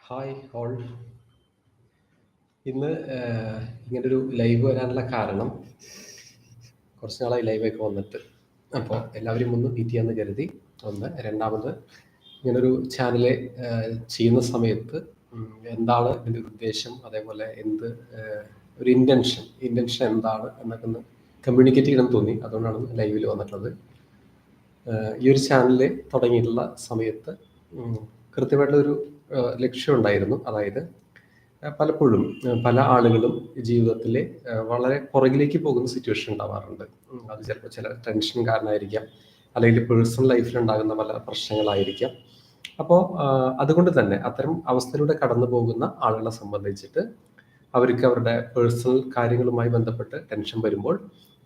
Hi all. ഇന്ന് ഇങ്ങനൊരു live വരാനുള്ള കാരണം കുറച്ച് നാളായി ലൈവൊക്കെ വന്നിട്ട്. അപ്പോൾ എല്ലാവരും ഒന്ന് മീറ്റ് ചെയ്യാമെന്ന് കരുതി. ഒന്ന്. രണ്ടാമത് ഇങ്ങനൊരു ചാനല് ചെയ്യുന്ന സമയത്ത് എന്താണ് ഇതിൻ്റെ ഒരു ഉദ്ദേശം, അതേപോലെ എന്ത് ഒരു ഇൻറ്റൻഷൻ എന്താണ് എന്നൊക്കെ ഒന്ന് കമ്മ്യൂണിക്കേറ്റ് ചെയ്യണമെന്ന് തോന്നി. അതുകൊണ്ടാണ് ലൈവിൽ വന്നിട്ടുള്ളത്. ഈ ഒരു ചാനൽ തുടങ്ങിയിട്ടുള്ള സമയത്ത് കൃത്യമായിട്ടൊരു ലക്ഷ്യം ഉണ്ടായിരുന്നു. അതായത് പലപ്പോഴും പല ആളുകളും ജീവിതത്തിൽ വളരെ പുറകിലേക്ക് പോകുന്ന സിറ്റുവേഷൻ ഉണ്ടാവാറുണ്ട്. അത് ചിലപ്പോൾ ചില ടെൻഷൻ കാരണമായിരിക്കാം, അല്ലെങ്കിൽ പേഴ്സണൽ ലൈഫിൽ ഉണ്ടാകുന്ന പല പ്രശ്നങ്ങളായിരിക്കാം. അപ്പോൾ അതുകൊണ്ട് തന്നെ അത്തരം അവസ്ഥയിലൂടെ കടന്നു പോകുന്ന ആളുകളെ സംബന്ധിച്ചിട്ട് അവർക്ക് അവരുടെ പേഴ്സണൽ കാര്യങ്ങളുമായി ബന്ധപ്പെട്ട് ടെൻഷൻ വരുമ്പോൾ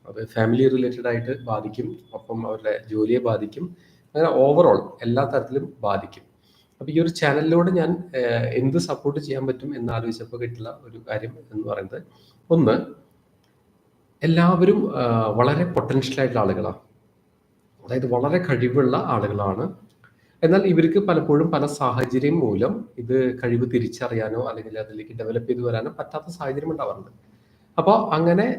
അത് ഫാമിലി റിലേറ്റഡ് ആയിട്ട് ബാധിക്കും, ഒപ്പം അവരുടെ ജോലിയെ ബാധിക്കും, അങ്ങനെ ഓവറോൾ എല്ലാ തരത്തിലും ബാധിക്കും. അപ്പോൾ ഈ ഒരു ചാനലിലൂടെ ഞാൻ എന്ത് സപ്പോർട്ട് ചെയ്യാൻ പറ്റും എന്ന് ആലോചിച്ചപ്പോൾ കിട്ടുന്ന ഒരു കാര്യം എന്ന് പറയുന്നത്, ഒന്ന്, എല്ലാവരും വളരെ പൊട്ടൻഷ്യൽ ആയിട്ടുള്ള ആളുകളാണ്. അതായത് വളരെ കഴിവുള്ള ആളുകളാണ്. എന്നാൽ ഇവർക്ക് പലപ്പോഴും പല സാഹചര്യം മൂലം ഇത് കഴിവ് തിരിച്ചറിയാനോ അല്ലെങ്കിൽ അതിലേക്ക് ഡെവലപ്പ് ചെയ്ത് വരാനോ പറ്റാത്ത സാഹചര്യം ഉണ്ടാവാറുണ്ട്. അപ്പോൾ അങ്ങനെ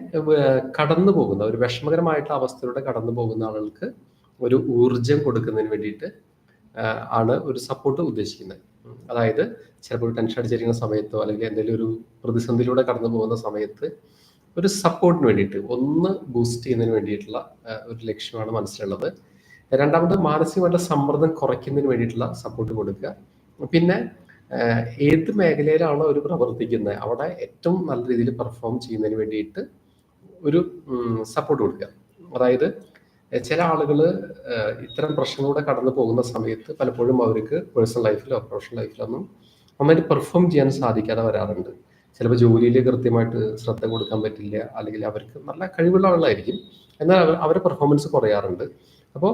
കടന്നു പോകുന്ന ഒരു വിഷമകരമായിട്ടുള്ള അവസ്ഥയിലൂടെ കടന്നു പോകുന്ന ആളുകൾക്ക് ഒരു ഊർജം കൊടുക്കുന്നതിന് വേണ്ടിയിട്ട് ആണ് ഒരു സപ്പോർട്ട് ഉദ്ദേശിക്കുന്നത്. അതായത് ചിലപ്പോൾ ടെൻഷൻ അടിച്ചിരിക്കുന്ന സമയത്തോ അല്ലെങ്കിൽ എന്തെങ്കിലും ഒരു പ്രതിസന്ധിയിലൂടെ കടന്നു പോകുന്ന സമയത്ത് ഒരു സപ്പോർട്ടിന് വേണ്ടിയിട്ട്, ഒന്ന് ബൂസ്റ്റ് ചെയ്യുന്നതിന് വേണ്ടിയിട്ടുള്ള ഒരു ലക്ഷ്യമാണ് മനസ്സിലുള്ളത്. രണ്ടാമത്, മാനസികമായിട്ടുള്ള സമ്മർദ്ദം കുറയ്ക്കുന്നതിന് വേണ്ടിയിട്ടുള്ള സപ്പോർട്ട് കൊടുക്കുക. പിന്നെ ഏത് മേഖലയിലാണോ ഒരു പ്രവർത്തിക്കുന്നത് അവിടെ ഏറ്റവും നല്ല രീതിയിൽ പെർഫോം ചെയ്യുന്നതിന് വേണ്ടിയിട്ട് ഒരു സപ്പോർട്ട് കൊടുക്കുക. അതായത് ചില ആളുകൾ ഇത്തരം പ്രശ്നങ്ങളിലൂടെ കടന്നു പോകുന്ന സമയത്ത് പലപ്പോഴും അവർക്ക് പേഴ്സണൽ ലൈഫിലോ പ്രൊഫഷണൽ ലൈഫിലൊന്നും നന്നായിട്ട് പെർഫോം ചെയ്യാൻ സാധിക്കാതെ വരാറുണ്ട്. ചിലപ്പോൾ ജോലിയിൽ കൃത്യമായിട്ട് ശ്രദ്ധ കൊടുക്കാൻ പറ്റില്ല, അല്ലെങ്കിൽ അവർക്ക് നല്ല കഴിവുള്ള ആളുകളായിരിക്കും, എന്നാൽ അവരുടെ പെർഫോമൻസ് കുറയാറുണ്ട്. അപ്പോൾ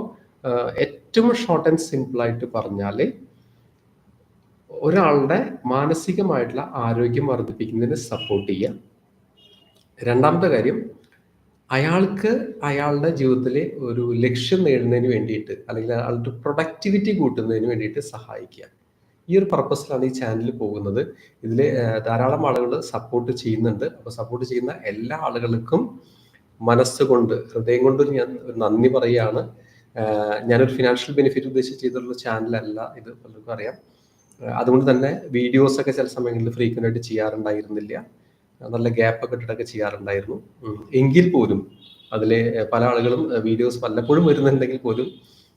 ഏറ്റവും ഷോർട്ട് ആൻഡ് സിമ്പിളായിട്ട് പറഞ്ഞാൽ, ഒരാളുടെ മാനസികമായിട്ടുള്ള ആരോഗ്യം വർദ്ധിപ്പിക്കുന്നതിന് സപ്പോർട്ട് ചെയ്യുക. രണ്ടാമത്തെ കാര്യം, അയാൾക്ക് അയാളുടെ ജീവിതത്തിലെ ഒരു ലക്ഷ്യം നേടുന്നതിന് വേണ്ടിയിട്ട് അല്ലെങ്കിൽ അയാളുടെ പ്രൊഡക്ടിവിറ്റി കൂട്ടുന്നതിന് വേണ്ടിയിട്ട് സഹായിക്കുക. ഈ ഒരു പർപ്പസിലാണ് ഈ ചാനൽ പോകുന്നത്. ഇതിൽ ധാരാളം ആളുകൾ സപ്പോർട്ട് ചെയ്യുന്നുണ്ട്. അപ്പോൾ സപ്പോർട്ട് ചെയ്യുന്ന എല്ലാ ആളുകൾക്കും മനസ്സുകൊണ്ട്, ഹൃദയം കൊണ്ട് ഞാൻ നന്ദി പറയുകയാണ്. ഞാനൊരു ഫിനാൻഷ്യൽ ബെനിഫിറ്റ് ഉദ്ദേശിച്ച് ചെയ്തിട്ടുള്ള ചാനലല്ല ഇത്, പലർക്കും അറിയാം. അതുകൊണ്ട് തന്നെ വീഡിയോസൊക്കെ ചില സമയങ്ങളിൽ ഫ്രീക്വൻ്റ് ആയിട്ട് ചെയ്യാറുണ്ടായിരുന്നില്ല. നല്ല ഗ്യാപ്പൊക്കെ ഇട്ടിട്ടൊക്കെ ചെയ്യാറുണ്ടായിരുന്നു. എങ്കിൽ പോലും അതിലെ പല ആളുകളും വീഡിയോസ് പലപ്പോഴും വരുന്നുണ്ടെങ്കിൽ പോലും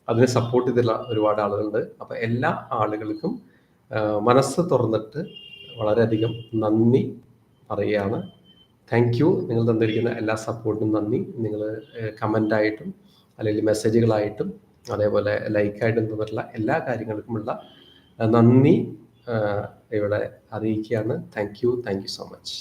അതിനെ സപ്പോർട്ട് ചെയ്തിട്ടുള്ള ഒരുപാട് ആളുകളുണ്ട്. അപ്പോൾ എല്ലാ ആളുകൾക്കും മനസ്സ് തുറന്നിട്ട് വളരെയധികം നന്ദി പറയുകയാണ്. Thank you. നിങ്ങൾ തന്നിരിക്കുന്ന എല്ലാ സപ്പോർട്ടിനും നന്ദി. നിങ്ങൾ കമൻ്റായിട്ടും അല്ലെങ്കിൽ മെസ്സേജുകളായിട്ടും അതേപോലെ ലൈക്കായിട്ടും തന്നിട്ടുള്ള എല്ലാ കാര്യങ്ങൾക്കുമുള്ള നന്ദി ഇവിടെ അറിയിക്കുകയാണ്. Thank you so much.